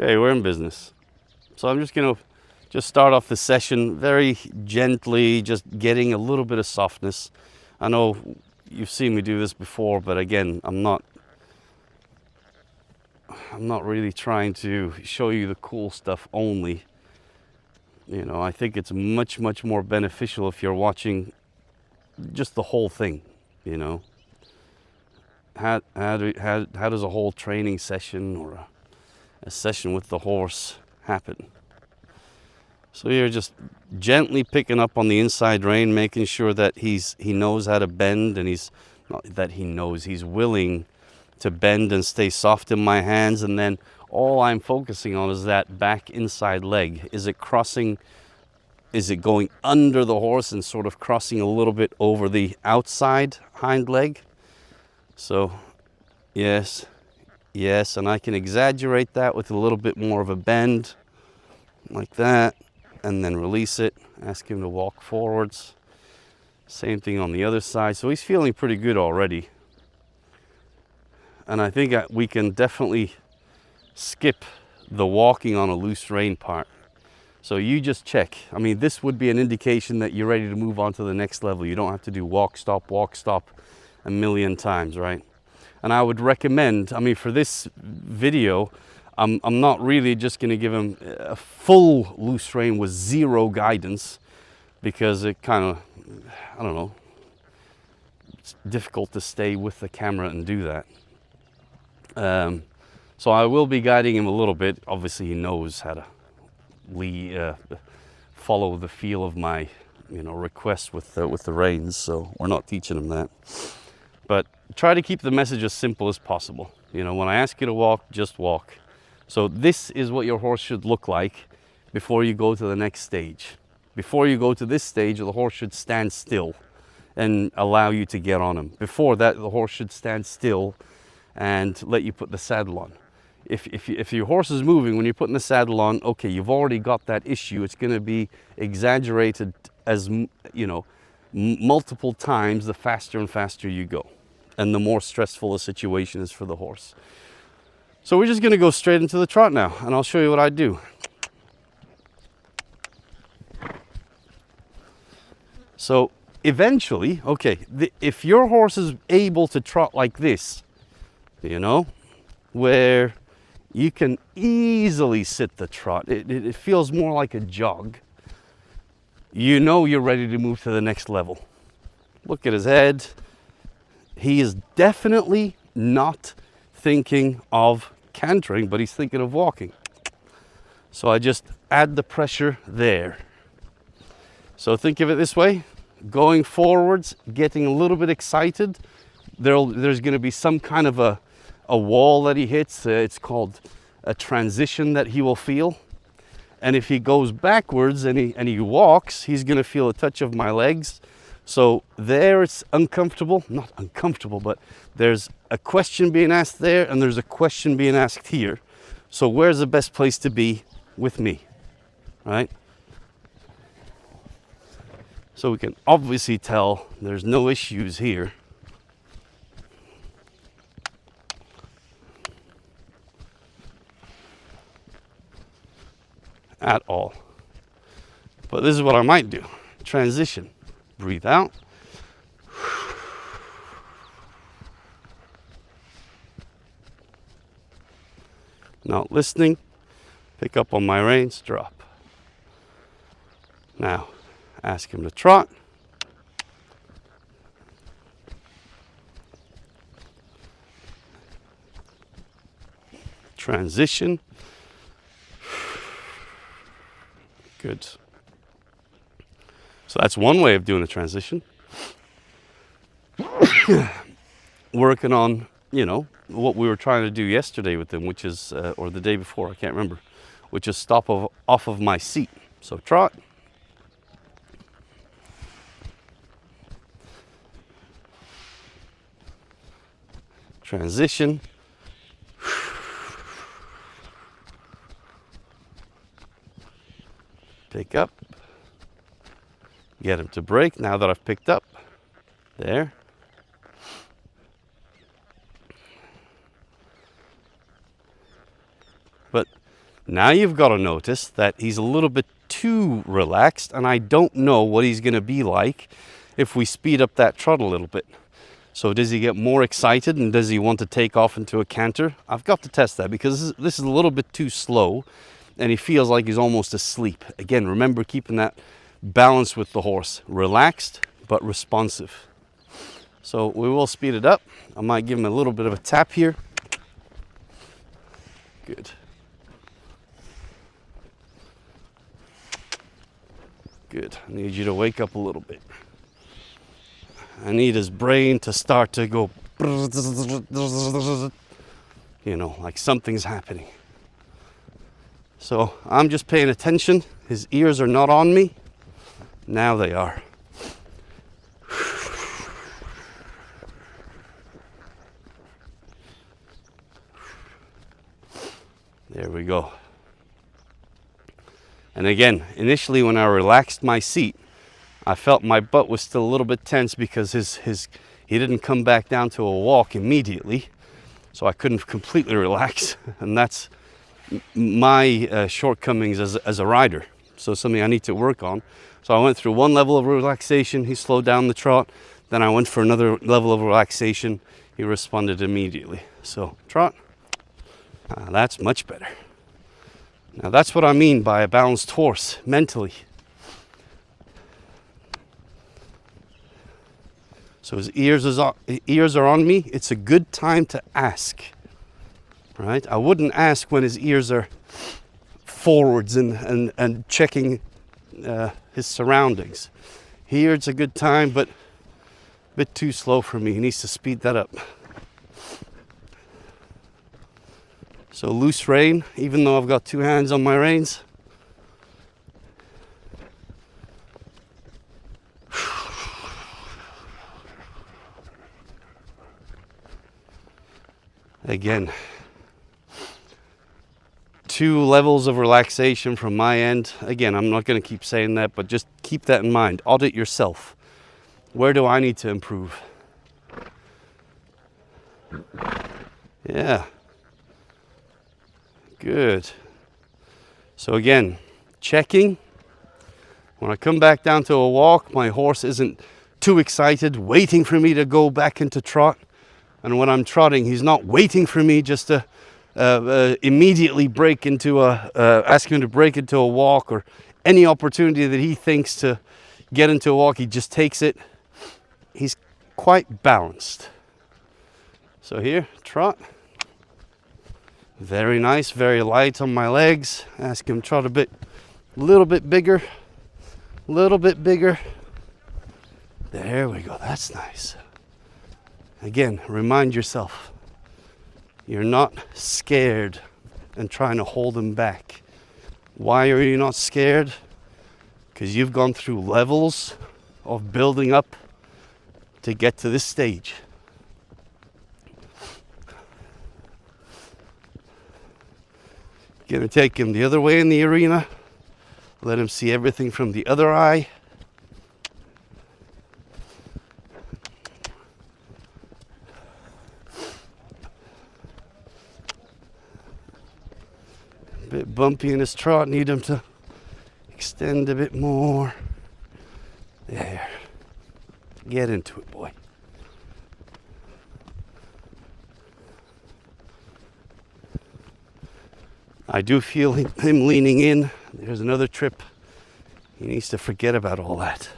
Okay, we're in business. So I'm just going to start off the session very gently, just getting a little bit of softness. I know you've seen me do this before, but again, I'm not really trying to show you the cool stuff only. You know, I think it's much more beneficial if you're watching just the whole thing, you know. How does a whole training session or a session with the horse happen? So you're just gently picking up on the inside rein, making sure that he knows how to bend, and he's willing to bend and stay soft in my hands. And then all I'm focusing on is that back inside leg. Is it crossing? Is it going under the horse and sort of crossing a little bit over the outside hind leg? So yes, and I can exaggerate that with a little bit more of a bend, like that, and then release it. Ask him to walk forwards. Same thing on the other side. So he's feeling pretty good already. And I think we can definitely skip the walking on a loose rein part. So you just check. I mean, this would be an indication that you're ready to move on to the next level. You don't have to do walk, stop a million times, right? And I would recommend, I mean, for this video, I'm not really just going to give him a full loose rein with zero guidance, because it kind of, I don't know, it's difficult to stay with the camera and do that. So I will be guiding him a little bit. Obviously, he knows how to follow the feel of my, request with the reins. So we're not teaching him that. But try to keep the message as simple as possible. You know, when I ask you to walk, just walk. So this is what your horse should look like before you go to the next stage. Before you go to this stage, the horse should stand still and allow you to get on him. Before that, the horse should stand still and let you put the saddle on. If your horse is moving when you're putting the saddle on, okay, you've already got that issue. It's going to be exaggerated as, multiple times the faster and faster you go, and the more stressful the situation is for the horse. So we're just going to go straight into the trot now, and I'll show you what I do. So eventually, okay, if your horse is able to trot like this, where you can easily sit the trot, it feels more like a jog, you're ready to move to the next level. Look at his head. He is definitely not thinking of cantering, but he's thinking of walking. So I just add the pressure there. So think of it this way: going forwards, getting a little bit excited. There's going to be some kind of a wall that he hits. It's called a transition that he will feel. And if he goes backwards and he walks, he's going to feel a touch of my legs. So there it's uncomfortable, not uncomfortable, but there's a question being asked there and there's a question being asked here. So where's the best place to be with me, right? So we can obviously tell there's no issues here. At all. But this is what I might do. Transition. Breathe out. Not listening. Pick up on my reins, drop. Now, ask him to trot. Transition. Good. So that's one way of doing a transition. Working on, what we were trying to do yesterday with them, which is, or the day before, I can't remember, which is stop off of my seat. So trot. Transition. Pick up. Get him to break now that I've picked up. There. But Now you've got to notice that he's a little bit too relaxed, and I don't know what he's going to be like if we speed up that trot a little bit. So does he get more excited and does he want to take off into a canter? I've got to test that because this is a little bit too slow and he feels like he's almost asleep. Again, remember keeping that balance with the horse. Relaxed but responsive. So we will speed it up. I might give him a little bit of a tap here. Good. Good. I need you to wake up a little bit. I need his brain to start to go, you know, like something's happening. So I'm just paying attention. His ears are not on me. Now they are. There we go. And again, initially when I relaxed my seat, I felt my butt was still a little bit tense because he didn't come back down to a walk immediately, so I couldn't completely relax, and that's my shortcomings as a rider. So something I need to work on. So I went through one level of relaxation, he slowed down the trot, then I went for another level of relaxation, he responded immediately. So trot, that's much better. Now that's what I mean by a balanced horse mentally. So his ears are on me. It's a good time to ask, right? I wouldn't ask when his ears are forwards and checking his surroundings. Here it's a good time, but a bit too slow for me. He needs to speed that up. So loose rein, even though I've got two hands on my reins. Again, 2 levels of relaxation from my end. Again, I'm not going to keep saying that, but just keep that in mind. Audit yourself. Where do I need to improve? Yeah. Good. So again, checking. When I come back down to a walk, my horse isn't too excited, waiting for me to go back into trot. And when I'm trotting, he's not waiting for me just to immediately break into ask him to break into a walk, or any opportunity that he thinks to get into a walk, he just takes it. He's quite balanced. So here, trot. Very nice, very light on my legs. Ask him to trot a little bit bigger, little bit bigger. There we go, that's nice. Again, remind yourself, you're not scared and trying to hold him back. Why are you not scared? Because you've gone through levels of building up to get to this stage. Gonna take him the other way in the arena. Let him see everything from the other eye. A bit bumpy in his trot, need him to extend a bit more. There. Get into it, boy. I do feel him leaning in. There's another trip. He needs to forget about all that.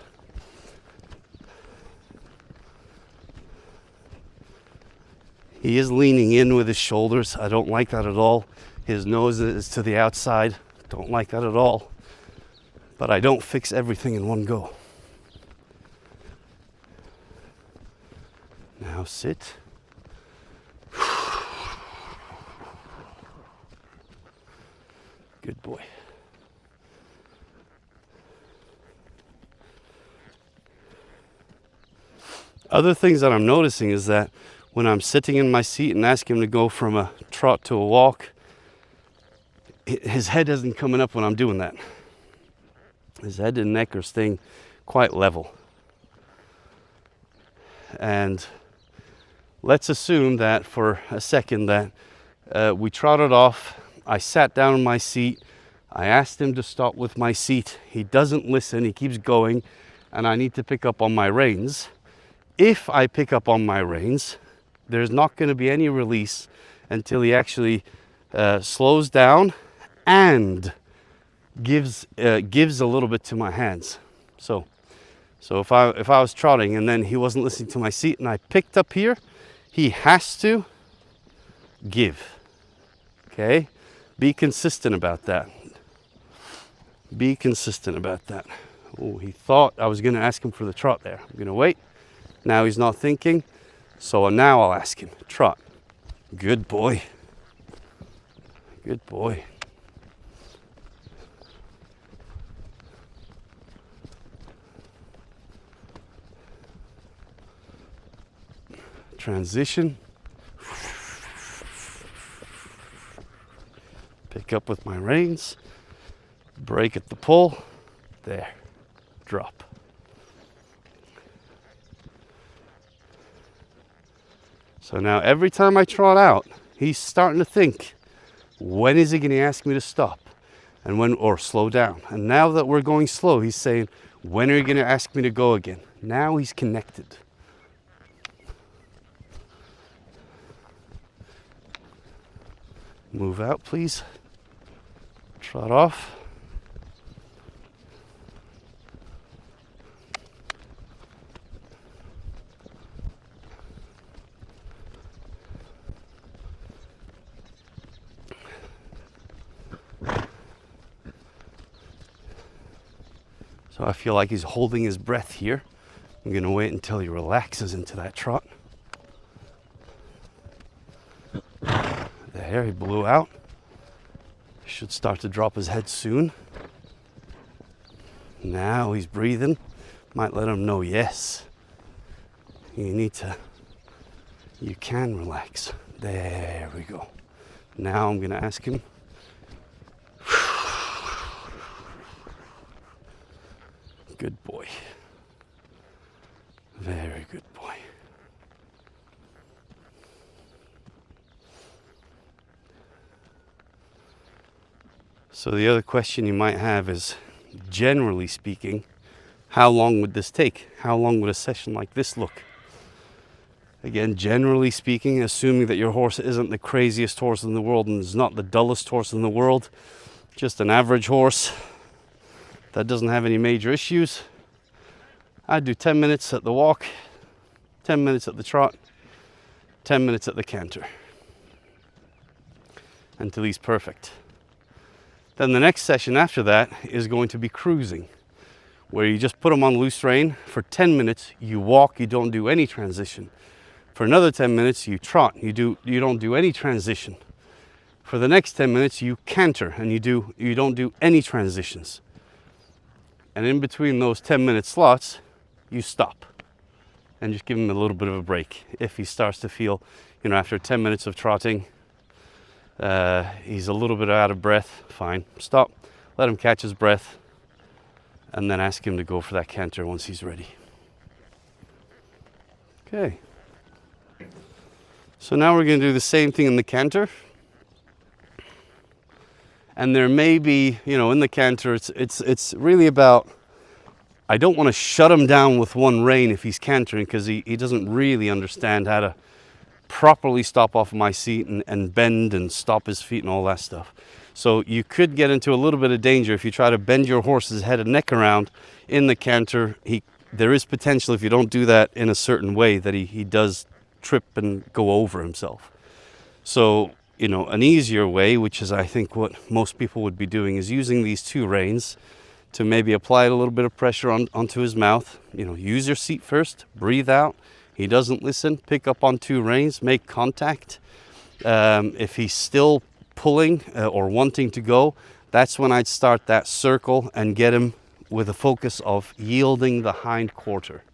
He is leaning in with his shoulders. I don't like that at all. His nose is to the outside. Don't like that at all. But I don't fix everything in one go. Now sit. Good boy. Other things that I'm noticing is that when I'm sitting in my seat and ask him to go from a trot to a walk, his head isn't coming up when I'm doing that. His head and neck are staying quite level. And let's assume that for a second that we trotted off I sat down in my seat. I asked him to stop with my seat. He doesn't listen. He keeps going, and I need to pick up on my reins. If I pick up on my reins, there's not going to be any release until he actually slows down and gives a little bit to my hands. So if I was trotting and then he wasn't listening to my seat and I picked up here, he has to give. Okay? Be consistent about that. Be consistent about that. Oh, he thought I was going to ask him for the trot there. I'm going to wait. Now he's not thinking. So now I'll ask him. Trot. Good boy. Good boy. Transition. Pick up with my reins. Break at the pull. There. Drop. So now every time I trot out, he's starting to think, when is he going to ask me to stop? And when, or slow down. And now that we're going slow, he's saying, when are you going to ask me to go again? Now he's connected. Move out, please. Trot off. So I feel like he's holding his breath here. I'm going to wait until he relaxes into that trot. There, he blew out. Should start to drop his head soon. Now he's breathing. Might let him know, yes, you can relax. There we go. Now I'm going to ask him. Good boy. Very good boy. So the other question you might have is, generally speaking, how long would this take? How long would a session like this look? Again, generally speaking, assuming that your horse isn't the craziest horse in the world and is not the dullest horse in the world, just an average horse that doesn't have any major issues, I'd do 10 minutes at the walk, 10 minutes at the trot, 10 minutes at the canter, until he's perfect. Then the next session after that is going to be cruising, where you just put him on loose rein. For 10 minutes, you walk, you don't do any transition. For another 10 minutes, you trot, you don't do any transition. For the next 10 minutes, you canter, and you don't do any transitions. And in between those 10-minute slots, you stop and just give him a little bit of a break. If he starts to feel, after 10 minutes of trotting, he's a little bit out of breath, fine, stop, let him catch his breath, and then ask him to go for that canter once he's ready. Okay. So now we're going to do the same thing in the canter. And there may be, in the canter, it's really about, I don't want to shut him down with one rein if he's cantering, because he doesn't really understand how to properly stop off my seat and bend and stop his feet and all that stuff. So you could get into a little bit of danger if you try to bend your horse's head and neck around in the canter. There is potential, if you don't do that in a certain way, that he does trip and go over himself. So, an easier way, which is I think what most people would be doing, is using these two reins to maybe apply a little bit of pressure onto his mouth. Use your seat first, breathe out. He doesn't listen, pick up on two reins, make contact. If he's still pulling or wanting to go, that's when I'd start that circle and get him with a focus of yielding the hind quarter.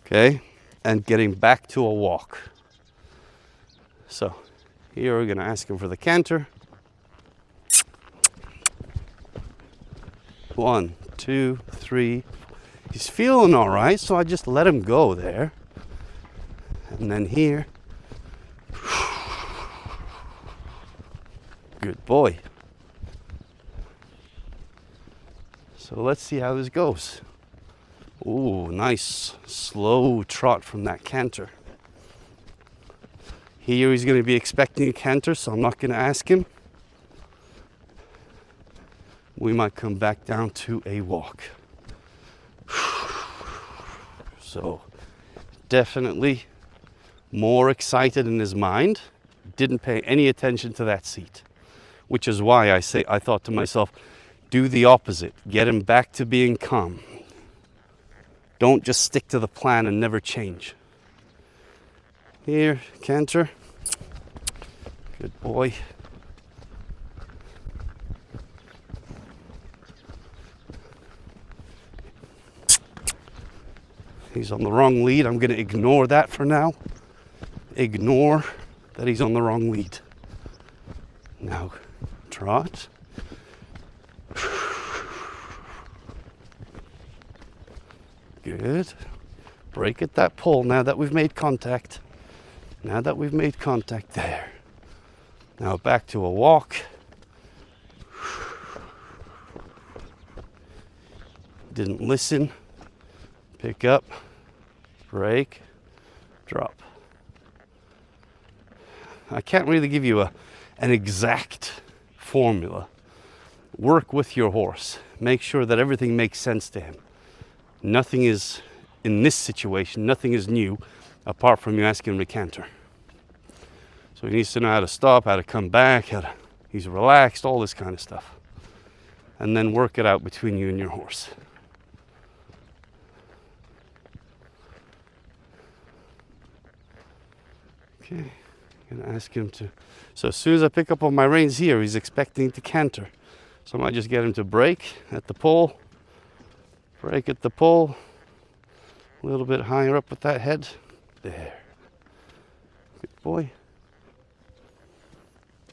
Okay? And getting back to a walk. So here we're going to ask him for the canter. 1, 2, 3. He's feeling all right, so I just let him go there. And then here. Good boy. So let's see how this goes. Ooh, nice slow trot from that canter. Here he's going to be expecting a canter, so I'm not going to ask him. We might come back down to a walk. So definitely more excited in his mind. Didn't pay any attention to that seat, which is why I thought to myself, do the opposite. Get him back to being calm. Don't just stick to the plan and never change. Here, canter. Good boy. He's on the wrong lead. I'm going to ignore that for now. Ignore that he's on the wrong lead. Now, trot. Good. Break at that pole now that we've made contact. Now that we've made contact there. Now back to a walk. Didn't listen. Pick up. Break. Drop. I can't really give you an exact formula. Work with your horse. Make sure that everything makes sense to him. Nothing is, in this situation, nothing is new apart from you asking him to canter. So he needs to know how to stop, how to come back, he's relaxed, all this kind of stuff. And then work it out between you and your horse. Okay, I'm gonna ask him to, so as soon as I pick up on my reins here, he's expecting to canter. So I might just get him to break at the pole. Break at the pole, a little bit higher up with that head. There. Good boy.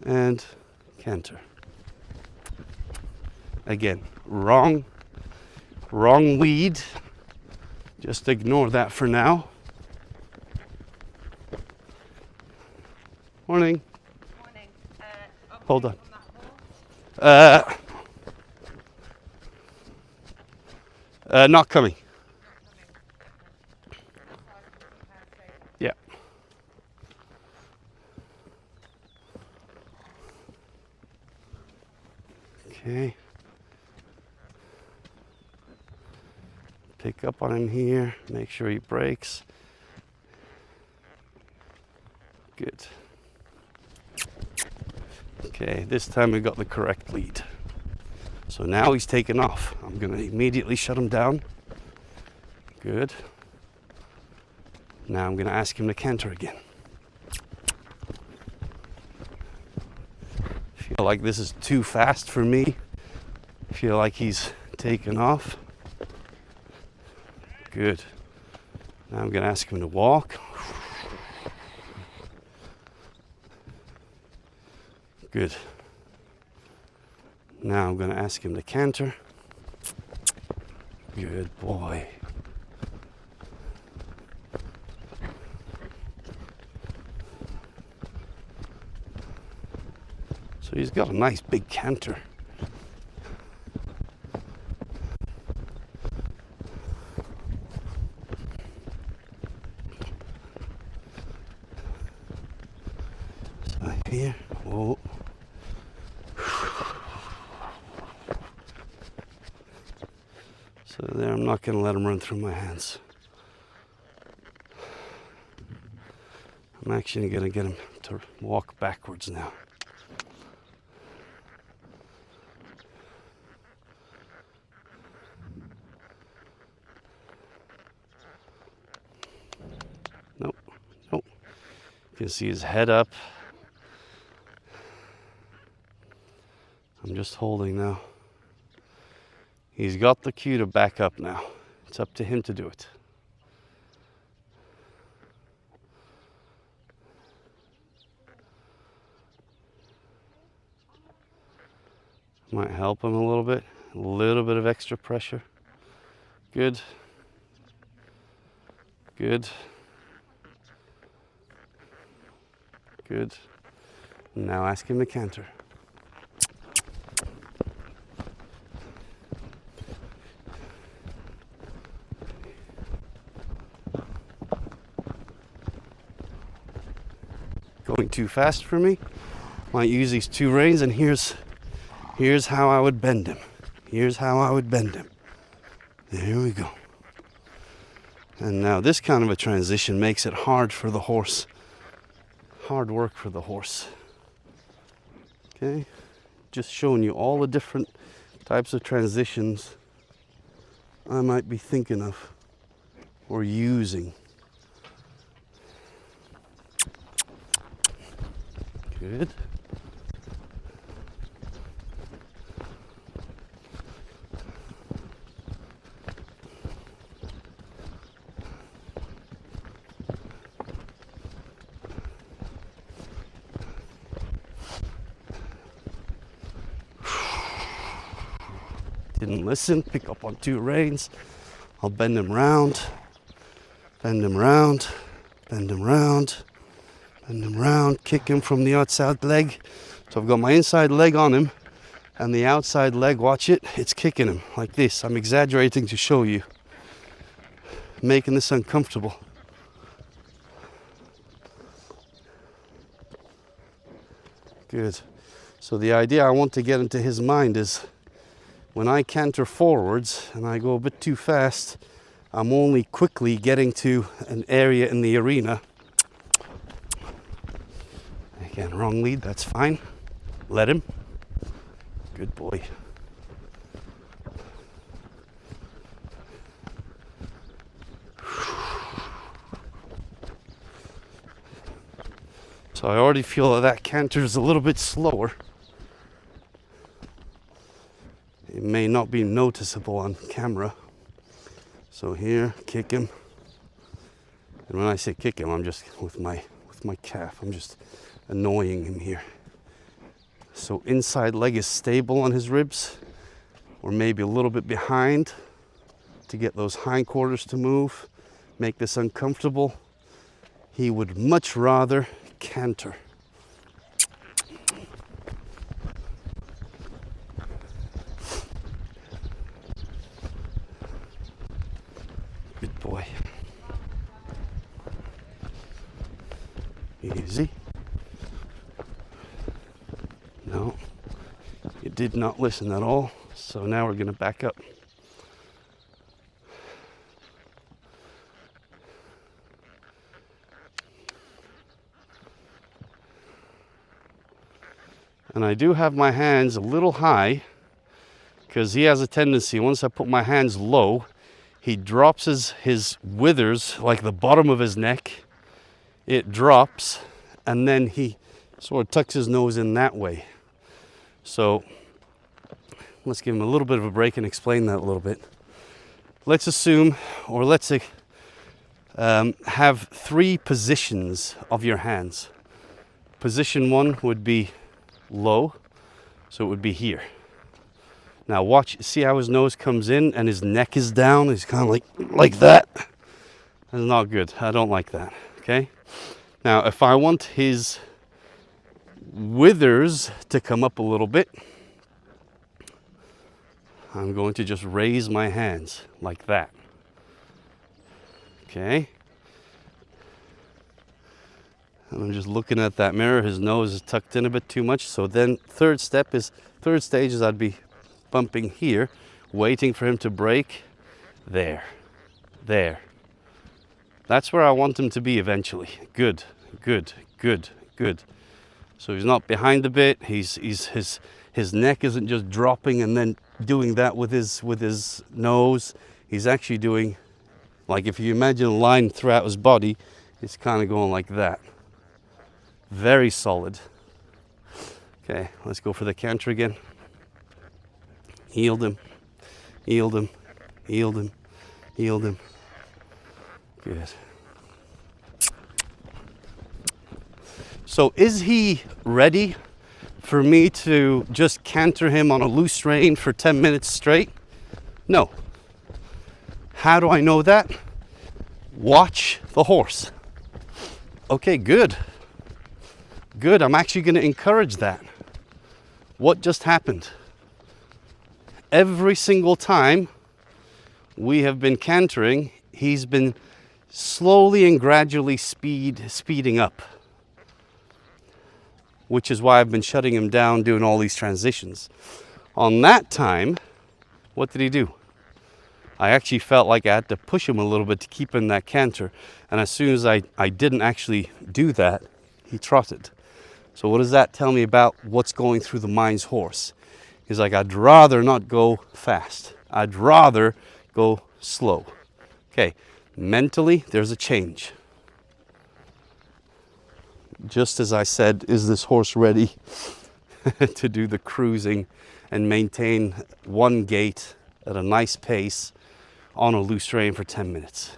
And canter. Again, wrong lead. Just ignore that for now. Morning. Morning. Hold on. Not coming. Yeah. Okay. Pick up on him here. Make sure he breaks. Good. Okay, this time we got the correct lead. So now he's taken off. I'm going to immediately shut him down. Good. Now I'm going to ask him to canter again. Feel like this is too fast for me. Feel like he's taken off. Good. Now I'm going to ask him to walk. Good. Now I'm going to ask him to canter. Good boy. So he's got a nice big canter. So here, whoa. So there, I'm not going to let him run through my hands. I'm actually going to get him to walk backwards now. Nope, nope. You can see his head up. I'm just holding now. He's got the cue to back up now. It's up to him to do it. Might help him a little bit of extra pressure. Good. Good. Good. Now ask him to canter. going too fast for me. Might use these two reins, and here's how I would bend him. Here's how I would bend him. There we go. And now this kind of a transition makes it hard for the horse. Hard work for the horse. Okay, just showing you all the different types of transitions I might be thinking of or using. Good. Didn't listen, pick up on two reins. I'll bend him round, bend him round, bend him round, bend him round, kick him from the outside leg. So I've got my inside leg on him and the outside leg, watch it, it's kicking him like this. I'm exaggerating to show you, making this uncomfortable. Good. So the idea I want to get into his mind is when I canter forwards and I go a bit too fast, I'm only quickly getting to an area in the arena. Again, wrong lead, that's fine. Let him. Good boy. So I already feel that canter is a little bit slower. It may not be noticeable on camera. So here, kick him. And when I say kick him, I'm just with my calf. I'm just annoying him here. So inside leg is stable on his ribs, or maybe a little bit behind to get those hindquarters to move, make this uncomfortable. He would much rather canter. Good boy. Easy. No, you did not listen at all. So now we're going to back up. And I do have my hands a little high because he has a tendency, once I put my hands low, he drops his withers, like the bottom of his neck. It drops, and then he sort of tucks his nose in that way. So let's give him a little bit of a break and explain that a little bit. Let's assume, or let's have three positions of your hands. Position one would be low, so it would be here. Now watch, see how his nose comes in and his neck is down. He's kind of like that. That's not good. I don't like that. Okay. Now if I want his withers to come up a little bit, I'm going to just raise my hands like that. Okay. And I'm just looking at that mirror. His nose is tucked in a bit too much. So then third stage is I'd be bumping here, waiting for him to break. There. That's where I want him to be eventually. Good. So he's not behind a bit. His neck isn't just dropping and then doing that with his nose. He's actually doing, like if you imagine a line throughout his body, it's kind of going like that. Very solid. Okay, let's go for the canter again. Yield him. Good. So is he ready for me to just canter him on a loose rein for 10 minutes straight? No. How do I know that? Watch the horse. Okay, good. I'm actually going to encourage that. What just happened? Every single time we have been cantering, he's been slowly and gradually speeding up. which is why I've been shutting him down doing all these transitions. On that time, what did he do? I actually felt like I had to push him a little bit to keep in that canter. And as soon as I didn't actually do that, he trotted. So what does that tell me about what's going through the mind's horse? He's like, I'd rather not go fast. I'd rather go slow. Okay, mentally, there's a change. Just as I said, is this horse ready to do the cruising and maintain one gait at a nice pace on a loose rein for 10 minutes?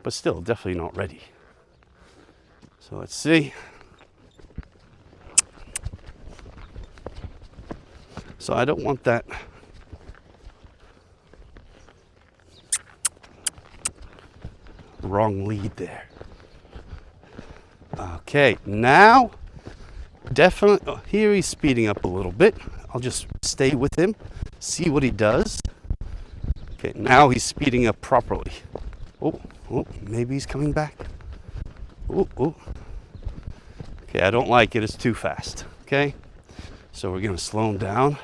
But still, definitely not ready. So let's see. So I don't want that wrong lead there. Okay, now definitely, oh, here he's speeding up a little bit. I'll just stay with him, see what he does. Okay, now he's speeding up properly. Oh, maybe he's coming back. Oh. Okay, I don't like it, it's too fast. Okay, so we're gonna slow him down.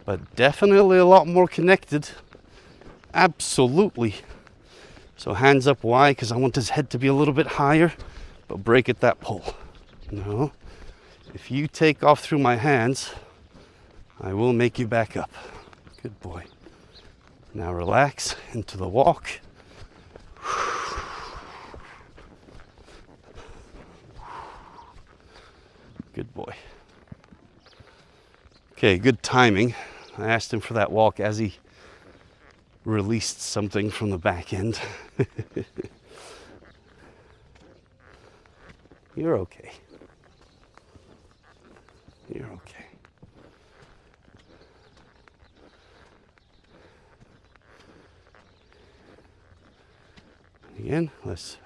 But definitely a lot more connected. Absolutely. So hands up, why? Because I want his head to be a little bit higher, but break at that pull. No. If you take off through my hands, I will make you back up. Good boy. Now relax into the walk. Good boy. Okay, good timing. I asked him for that walk as he released something from the back end. You're okay. You're okay. Again,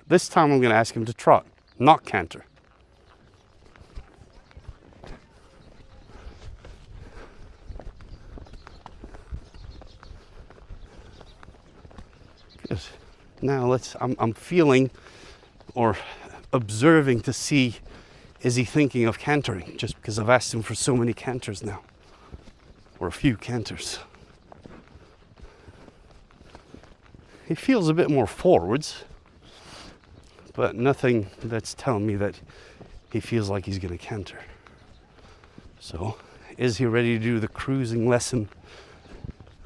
this time I'm going to ask him to trot, not canter. Good. Now I'm feeling or observing to see, is he thinking of cantering? Just because I've asked him for so many canters now, or a few canters. He feels a bit more forwards, but nothing that's telling me that he feels like he's going to canter. So, is he ready to do the cruising lesson?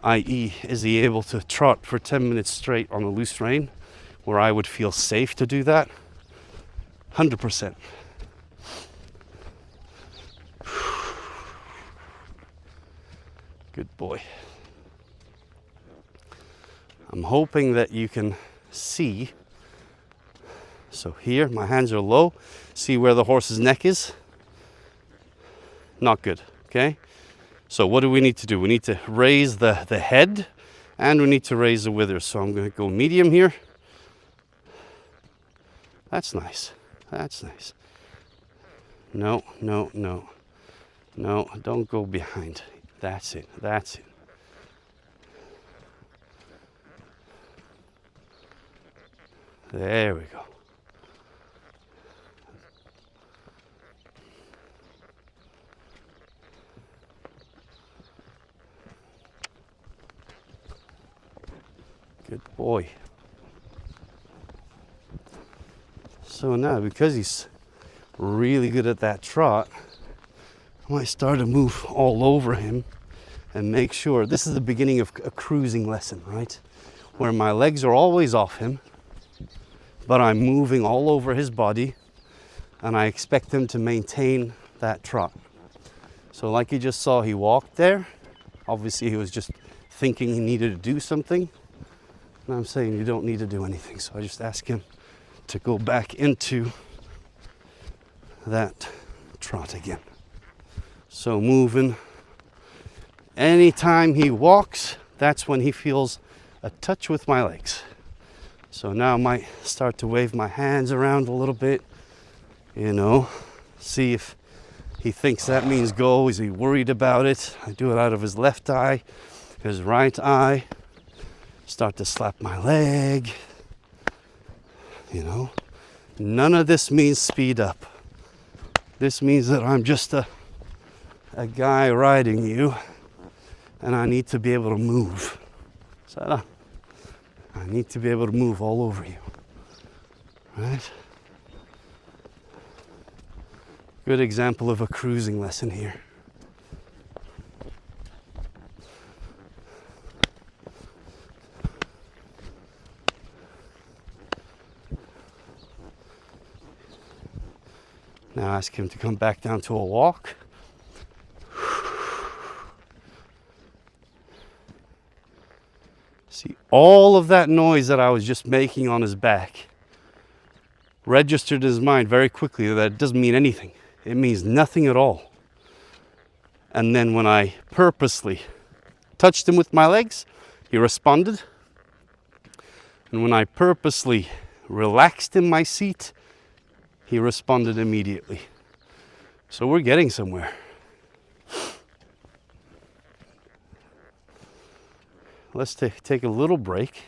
I.e., is he able to trot for 10 minutes straight on a loose rein, where I would feel safe to do that? 100%. Good boy. I'm hoping that you can see. So here, my hands are low. See where the horse's neck is? Not good, okay? So what do we need to do? We need to raise the head, and we need to raise the withers. So I'm going to go medium here. That's nice. That's nice. No, don't go behind. That's it. There we go. Good boy. So now, because he's really good at that trot, I might start to move all over him and make sure. This is the beginning of a cruising lesson, right? Where my legs are always off him, but I'm moving all over his body, and I expect him to maintain that trot. So like you just saw, he walked there. Obviously, he was just thinking he needed to do something. And I'm saying you don't need to do anything. So I just ask him to go back into that trot again. So moving. Anytime he walks, that's when he feels a touch with my legs. So now I might start to wave my hands around a little bit, see if he thinks that means go. Is he worried about it? I do it out of his left eye, his right eye. Start to slap my leg, None of this means speed up. This means that I'm just a guy riding you, and I need to be able to move. I need to be able to move all over you. Right? Good example of a cruising lesson here. Now ask him to come back down to a walk. See, all of that noise that I was just making on his back registered in his mind very quickly that it doesn't mean anything. It means nothing at all. And then when I purposely touched him with my legs, he responded. And when I purposely relaxed in my seat, he responded immediately. So we're getting somewhere. Let's take a little break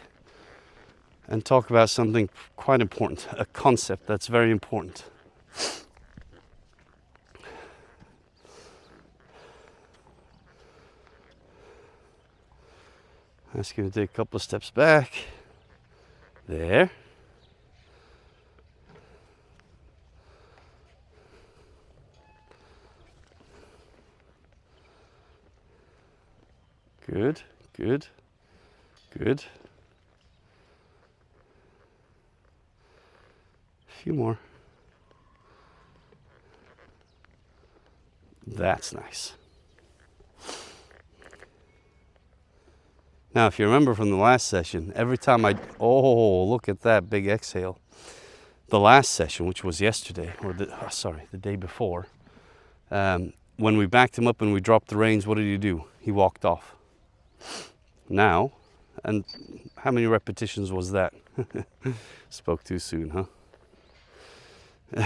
and talk about something quite important, a concept that's very important. Ask you to take a couple of steps back. There. Good, good, good. A few more. That's nice. Now, if you remember from the last session, every time look at that big exhale. The last session, which was yesterday, or the day before, when we backed him up and we dropped the reins, what did he do? He walked off. Now, and how many repetitions was that? Spoke too soon, huh?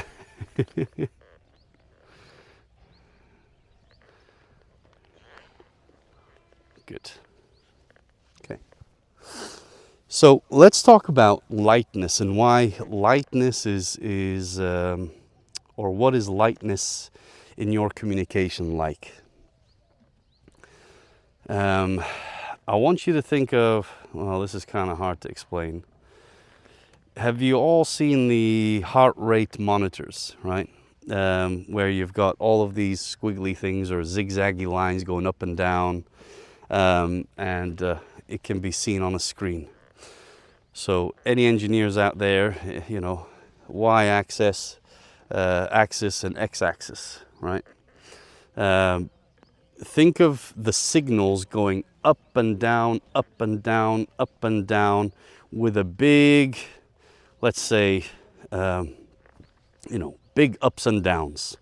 Good. Okay. So let's talk about lightness and why lightness is or what is lightness in your communication like? I want you to think of, well, this is kind of hard to explain. Have you all seen the heart rate monitors, right? Where you've got all of these squiggly things or zigzaggy lines going up and down, and it can be seen on a screen. So any engineers out there, you know, y-axis, axis and x-axis, right? Think of the signals going up and down, up and down, up and down with a big, let's say, big ups and downs.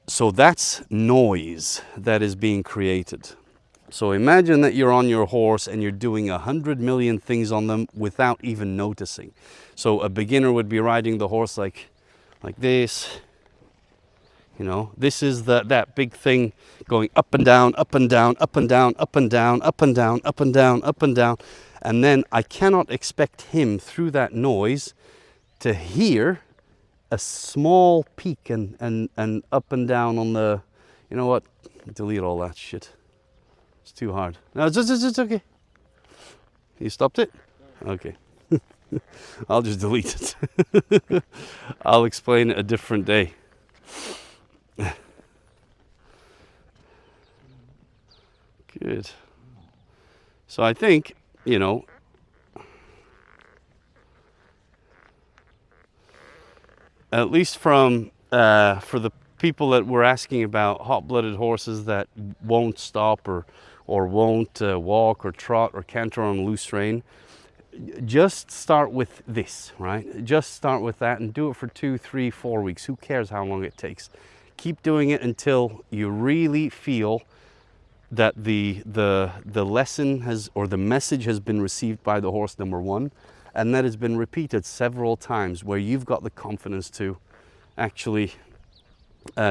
So that's noise that is being created. So imagine that you're on your horse and you're doing 100 million things on them without even noticing. So a beginner would be riding the horse like this. You know, this is that big thing going up and down, up and down, up and down, up and down, up and down, up and down, up and down. And then I cannot expect him through that noise to hear a small peak and up and down on the, you know what, delete all that shit. It's too hard. No, it's okay. You stopped it? Okay. I'll just delete it. I'll explain it a different day. Good. So I think, you know, at least from for the people that were asking about hot-blooded horses that won't stop or won't walk or trot or canter on loose rein, just start with this, right? Just start with that and do it for 2, 3, 4 weeks. Who cares how long it takes? Keep doing it until you really feel that the lesson has, or the message has been received by the horse, number one, and that has been repeated several times where you've got the confidence to actually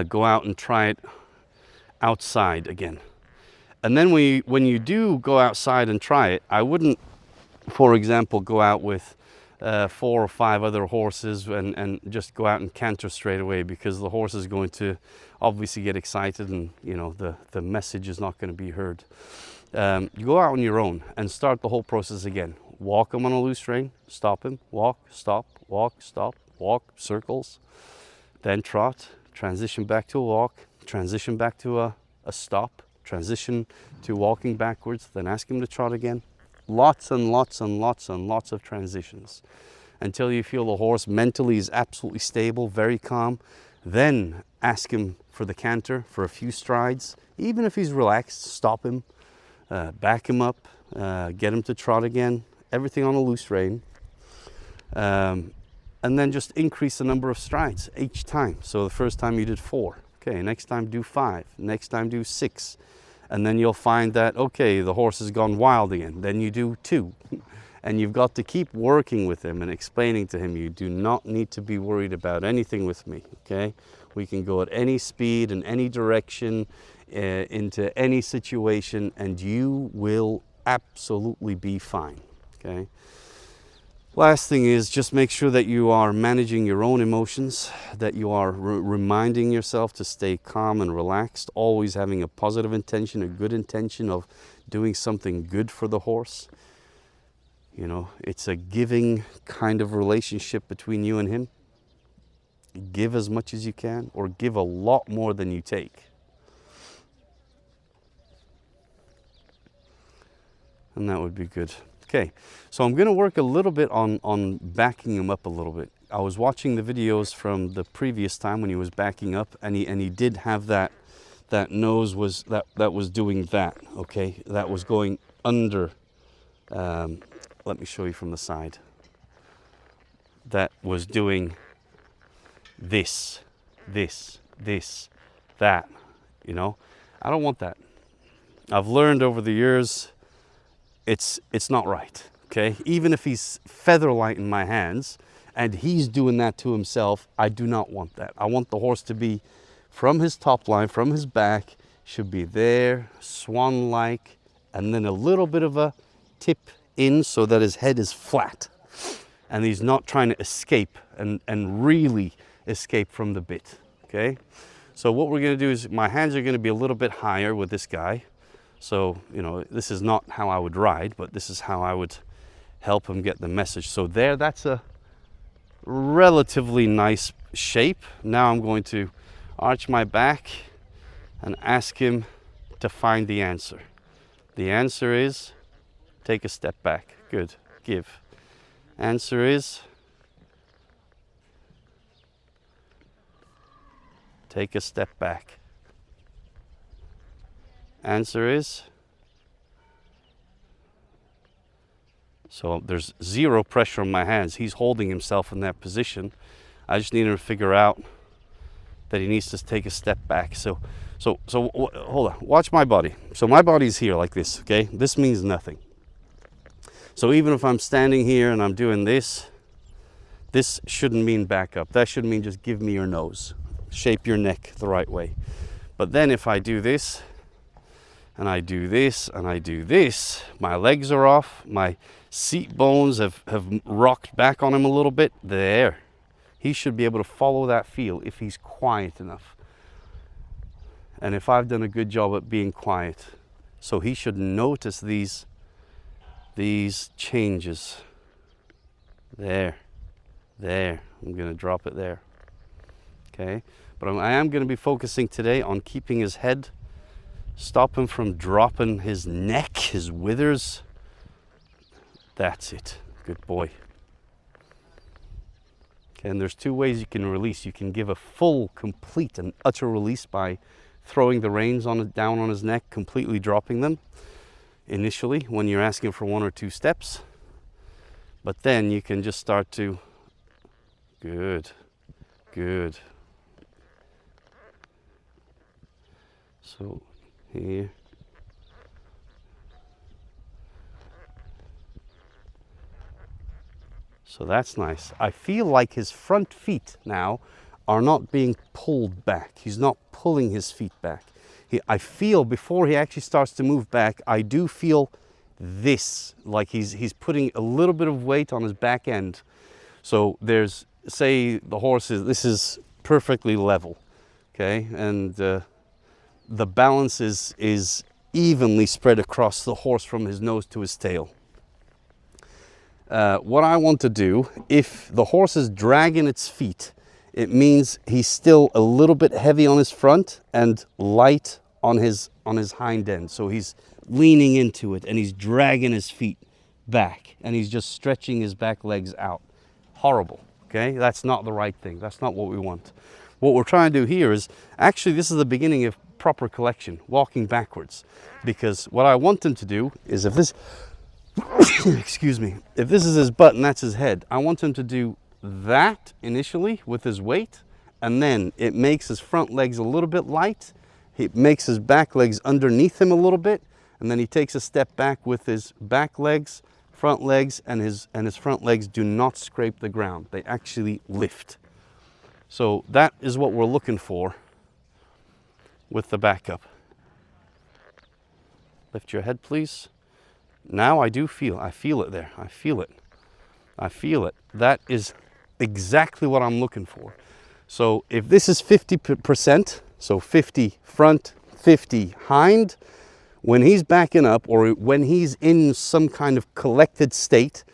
go out and try it outside again. And then when you do go outside and try it, I wouldn't, for example, go out with 4 or 5 other horses and just go out and canter straight away, because the horse is going to obviously get excited, and you know the message is not going to be heard. You go out on your own and start the whole process again. Walk him on a loose rein, stop him, walk, stop, walk, circles, then trot, transition back to a walk, transition back to a stop, transition to walking backwards, then ask him to trot again. Lots and lots and lots and lots of transitions until you feel the horse mentally is absolutely stable, very calm. Then ask him for the canter for a few strides. Even if he's relaxed, stop him, back him up, get him to trot again, everything on a loose rein. And then just increase the number of strides each time. So the first time you did 4. Okay, next time do 5. Next time do 6. And then you'll find that, okay, the horse has gone wild again. Then you do 2. And you've got to keep working with him and explaining to him, you do not need to be worried about anything with me, okay? We can go at any speed in any direction, into any situation, and you will absolutely be fine, okay? Last thing is just make sure that you are managing your own emotions, that you are reminding yourself to stay calm and relaxed, always having a positive intention, a good intention of doing something good for the horse. You know, it's a giving kind of relationship between you and him. Give as much as you can, or give a lot more than you take. And that would be good. Okay, so I'm going to work a little bit on backing him up a little bit. I was watching the videos from the previous time when he was backing up, and he did have that nose was that was doing that. Okay, that was going under. Let me show you from the side. That was doing this, that. You know, I don't want that. I've learned over the years, it's not right, okay? Even if he's feather light in my hands and he's doing that to himself, I do not want that. I want the horse to be from his top line, from his back, should be there, swan-like, and then a little bit of a tip in so that his head is flat and he's not trying to escape and really escape from the bit, okay? So what we're gonna do is my hands are gonna be a little bit higher with this guy. So, you know, this is not how I would ride, but this is how I would help him get the message. So there, that's a relatively nice shape. Now I'm going to arch my back and ask him to find the answer. The answer is, take a step back. Good, give. Answer is, take a step back. Answer is, so there's zero pressure on my hands. He's holding himself in that position. I just need him to figure out that he needs to take a step back. So hold on, watch my body. So my body's here like this, okay? This means nothing. So even if I'm standing here and I'm doing this, this shouldn't mean back up. That should mean just give me your nose. Shape your neck the right way. But then if I do this, and I do this, and I do this, my legs are off, my seat bones have rocked back on him a little bit. There. He should be able to follow that feel if he's quiet enough. And if I've done a good job at being quiet. So he should notice these changes. There. I'm going to drop it there. Okay. But I am going to be focusing today on keeping his head, stop him from dropping his neck, his withers. That's it. Good boy. Okay, and there's 2 ways you can release. You can give a full, complete, and utter release by throwing the reins down on his neck, completely dropping them initially when you're asking for 1 or 2 steps. But then you can just start to, good. So here. So that's nice. I feel like his front feet now are not being pulled back. He's not pulling his feet back. I feel before he actually starts to move back, I do feel this, like he's putting a little bit of weight on his back end. So there's, say the horse is, this is perfectly level, okay, and the balance is evenly spread across the horse from his nose to his tail. What I want to do, if the horse is dragging its feet, it means he's still a little bit heavy on his front and light on his hind end. So he's leaning into it and he's dragging his feet back and he's just stretching his back legs out. Horrible, okay? That's not the right thing. That's not what we want. What we're trying to do here is, actually this is the beginning of proper collection, walking backwards. Because what I want him to do is, if this, excuse me, if this is his butt and that's his head, I want him to do that initially with his weight, and then it makes his front legs a little bit light, it makes his back legs underneath him a little bit, and then he takes a step back with his back legs, front legs, and his front legs do not scrape the ground. They actually lift. So that is what we're looking for with the backup. Lift your head, please. Now I feel it there. I feel it. That is exactly what I'm looking for. So if this is 50%, so 50 front, 50 hind, when he's backing up or when he's in some kind of collected state,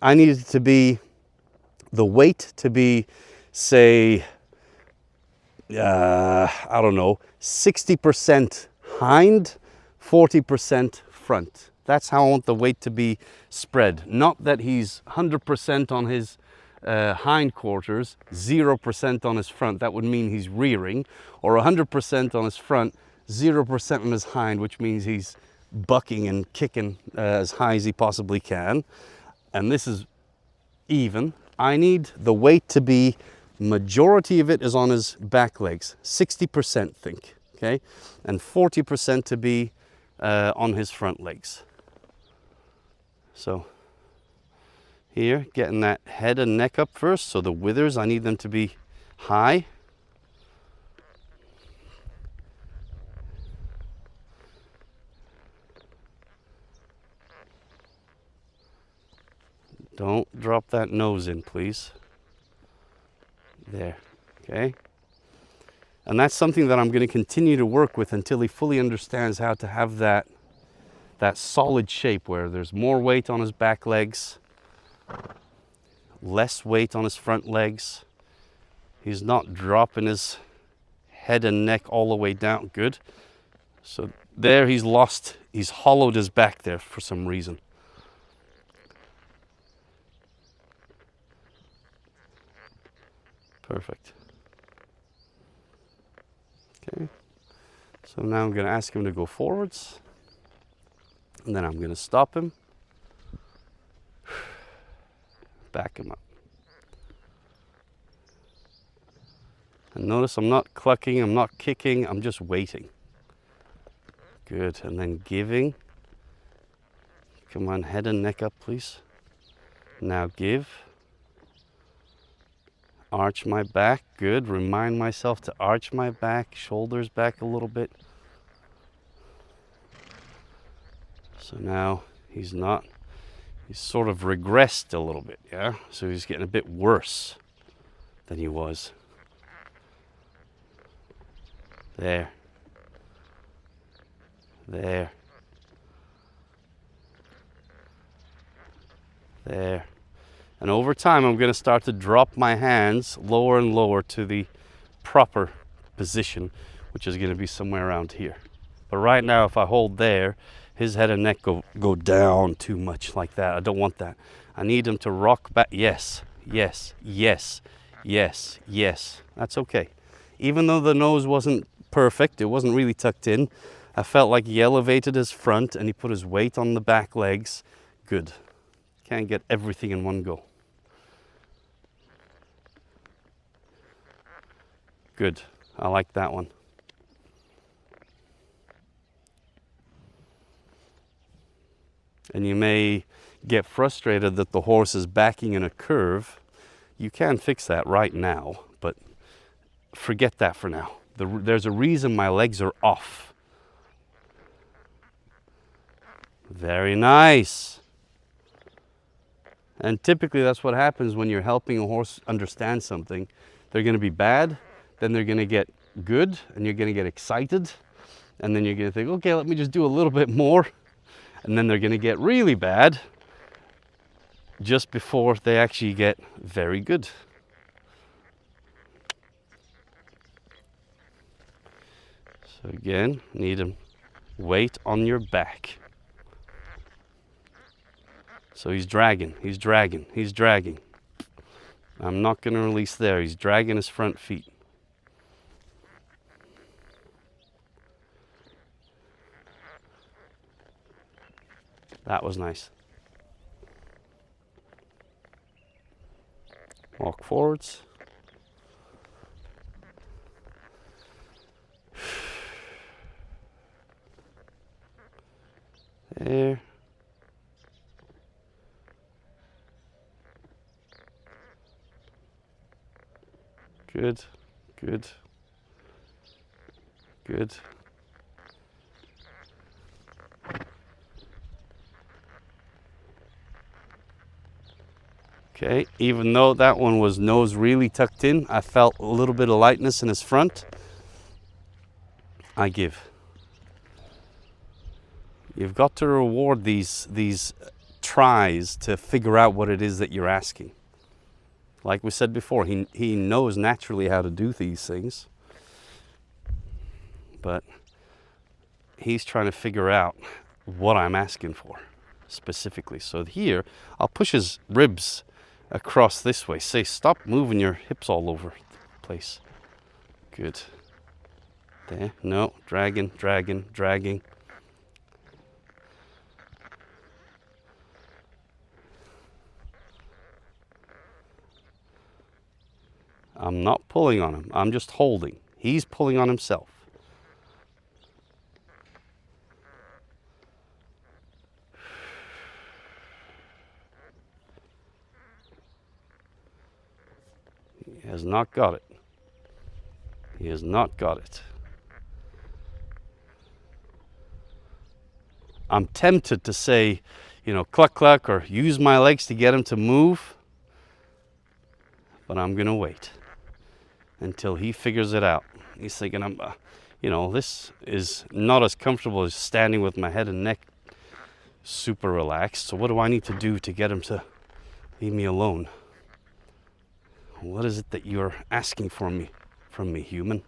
I need it to be, the weight to be, say, I don't know, 60% hind, 40% front. That's how I want the weight to be spread. Not that he's 100% on his hind quarters, 0% on his front. That would mean he's rearing. Or 100% on his front, 0% on his hind, which means he's bucking and kicking as high as he possibly can. And this is even. I need the weight to be, majority of it is on his back legs, 60% think, okay? And 40% to be on his front legs. So here, getting that head and neck up first. So the withers, I need them to be high. Don't drop that nose in, please. There, okay? And that's something that I'm going to continue to work with until he fully understands how to have that solid shape where there's more weight on his back legs, less weight on his front legs. He's not dropping his head and neck all the way down. Good. So there he's hollowed his back there for some reason. Perfect. Okay. So now I'm going to ask him to go forwards. And then I'm going to stop him. Back him up. And notice I'm not clucking, I'm not kicking, I'm just waiting. Good. And then giving. Come on, head and neck up, please. Now give. Arch my back. Good. Remind myself to arch my back, shoulders back a little bit. So now he's sort of regressed a little bit, yeah? So he's getting a bit worse than he was. There. There. There. And over time, I'm going to start to drop my hands lower and lower to the proper position, which is going to be somewhere around here. But right now, if I hold there, his head and neck go down too much like that. I don't want that. I need him to rock back. Yes, yes, yes, yes, yes. That's okay. Even though the nose wasn't perfect, it wasn't really tucked in, I felt like he elevated his front and he put his weight on the back legs. Good. Can't get everything in one go. Good. I like that one. And you may get frustrated that the horse is backing in a curve. You can fix that right now, but forget that for now. There's a reason my legs are off. Very nice. And typically that's what happens when you're helping a horse understand something. They're going to be bad, then they're going to get good, and you're going to get excited, and then you're going to think, okay, let me just do a little bit more, and then they're going to get really bad just before they actually get very good. So again, need a weight on your back. So he's dragging, he's dragging, he's dragging. I'm not going to release there. He's dragging his front feet. That was nice. Walk forwards. There. Good, good, good. Okay, even though that one was nose really tucked in, I felt a little bit of lightness in his front. I give. You've got to reward these tries to figure out what it is that you're asking. Like we said before, he knows naturally how to do these things, but he's trying to figure out what I'm asking for specifically. So here, I'll push his ribs across this way. Say, stop moving your hips all over the place. Good. There. No, dragging, dragging, dragging. I'm not pulling on him. I'm just holding. He's pulling on himself. He has not got it. He has not got it. I'm tempted to say, cluck, cluck, or use my legs to get him to move. But I'm going to wait until he figures it out. He's thinking, this is not as comfortable as standing with my head and neck super relaxed. So what do I need to do to get him to leave me alone? What is it that you're asking from me, human?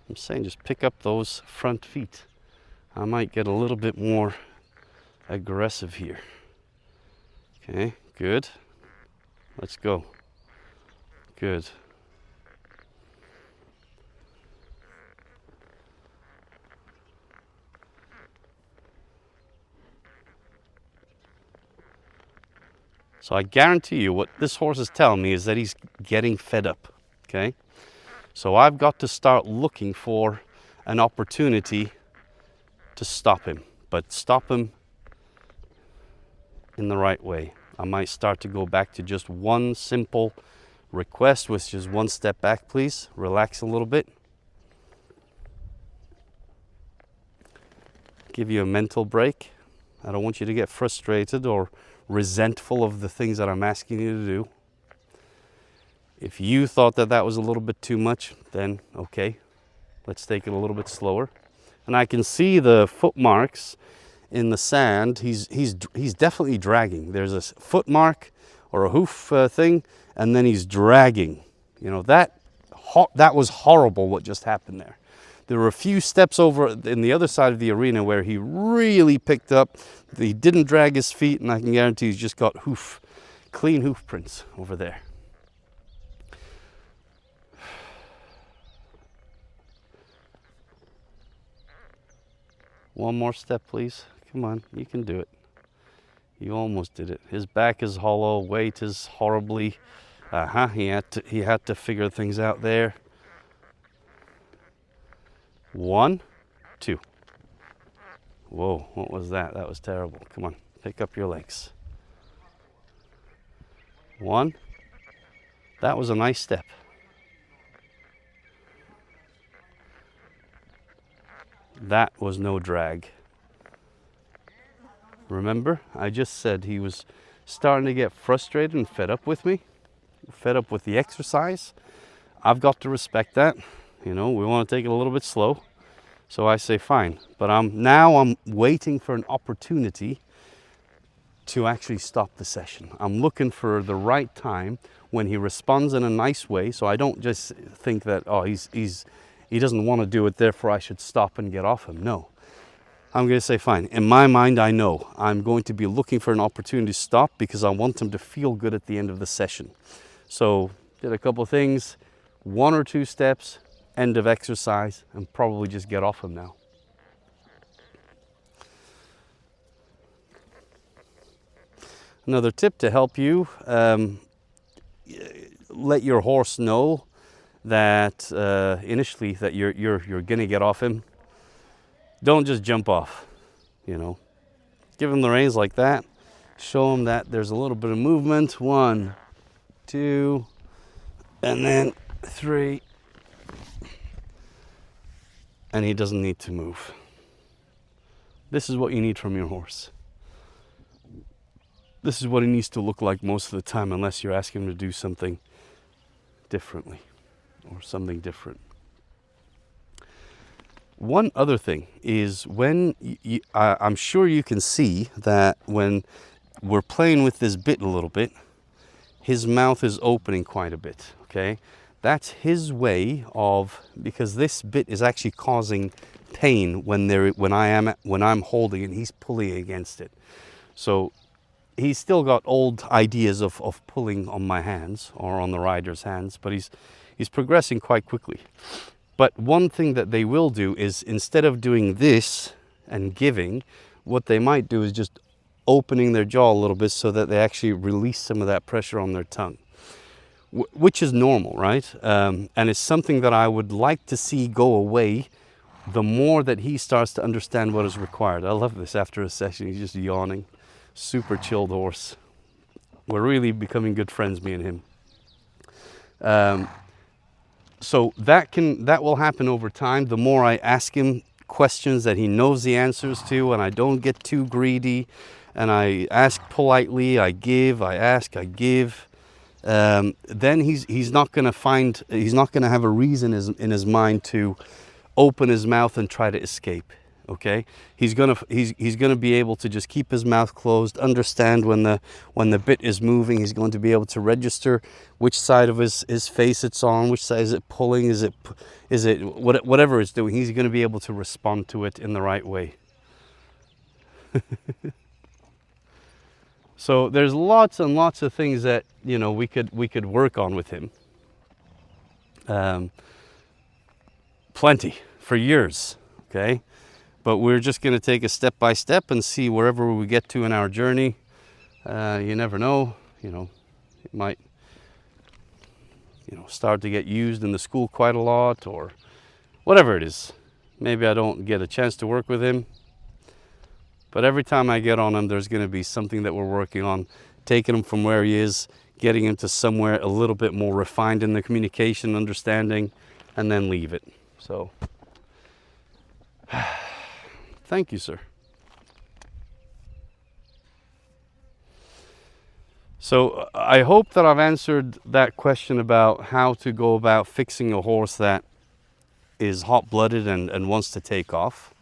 I'm saying just pick up those front feet. I might get a little bit more aggressive here. Okay, good. Let's go. Good. So I guarantee you what this horse is telling me is that he's getting fed up, okay? So I've got to start looking for an opportunity to stop him, but stop him in the right way. I might start to go back to just one simple request, which is one step back, please. Relax a little bit. Give you a mental break. I don't want you to get frustrated or resentful of the things that I'm asking you to do. If you thought that was a little bit too much, then okay, let's take it a little bit slower. And I can see the foot marks in the sand. He's definitely dragging. There's a foot mark or a hoof thing, and then he's dragging. That was horrible what just happened there. There were a few steps over in the other side of the arena where he really picked up. He didn't drag his feet, and I can guarantee he's just got clean hoof prints over there. One more step, please. Come on, you can do it. You almost did it. His back is hollow, weight is horribly. He had to figure things out there. 1, 2. Whoa, what was that? That was terrible. Come on, pick up your legs. 1. That was a nice step. That was no drag. Remember, I just said he was starting to get frustrated and fed up with me, fed up with the exercise. I've got to respect that. You know, we want to take it a little bit slow. So I say, fine. But I'm waiting for an opportunity to actually stop the session. I'm looking for the right time when he responds in a nice way. So I don't just think that, oh, he doesn't want to do it, therefore I should stop and get off him. No. I'm going to say, fine. In my mind, I know I'm going to be looking for an opportunity to stop because I want him to feel good at the end of the session. So did a couple of things, 1 or 2 steps, end of exercise, and probably just get off him now. Another tip to help you, let your horse know that initially that you're going to get off him. Don't just jump off, you know. Give him the reins like that. Show him that there's a little bit of movement. 1, 2, and then 3. And he doesn't need to move. This is what you need from your horse. This is what he needs to look like most of the time, unless you're asking him to do something differently or something different. One other thing is when I'm sure you can see that when we're playing with this bit a little bit, his mouth is opening quite a bit, okay? That's his way of, because this bit is actually causing pain when I'm holding and he's pulling against it. So he's still got old ideas of pulling on my hands or on the rider's hands, but he's progressing quite quickly. But one thing that they will do is, instead of doing this and giving, what they might do is just opening their jaw a little bit so that they actually release some of that pressure on their tongue, which is normal, right? And it's something that I would like to see go away the more that he starts to understand what is required. I love this. After a session, he's just yawning. Super chilled horse. We're really becoming good friends, me and him. So that will happen over time. The more I ask him questions that he knows the answers to, and I don't get too greedy, and I ask politely, I give, I ask, I give, then he's not going to have a reason in his mind to open his mouth and try to escape. Okay, he's gonna be able to just keep his mouth closed, understand when the bit is moving. He's going to be able to register which side of his face it's on, which side is it pulling, is it whatever it's doing. He's going to be able to respond to it in the right way. So there's lots and lots of things that, you know, we could work on with him. Plenty for years. Okay. But we're just going to take it step by step and see wherever we get to in our journey. You never know, you know, it might, you know, start to get used in the school quite a lot, or whatever it is. Maybe I don't get a chance to work with him. But every time I get on him, there's going to be something that we're working on, taking him from where he is, getting him to somewhere a little bit more refined in the communication, understanding, and then leave it. So thank you, sir. So I hope that I've answered that question about how to go about fixing a horse that is hot-blooded and wants to take off.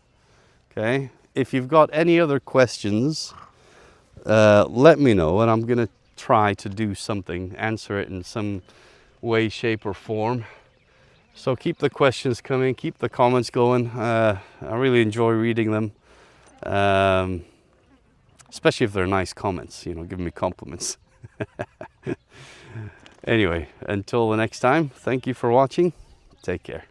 Okay. If you've got any other questions, let me know, and I'm going to try to do something, answer it in some way, shape, or form. So keep the questions coming, keep the comments going. I really enjoy reading them, especially if they're nice comments, you know, giving me compliments. Anyway, until the next time, thank you for watching. Take care.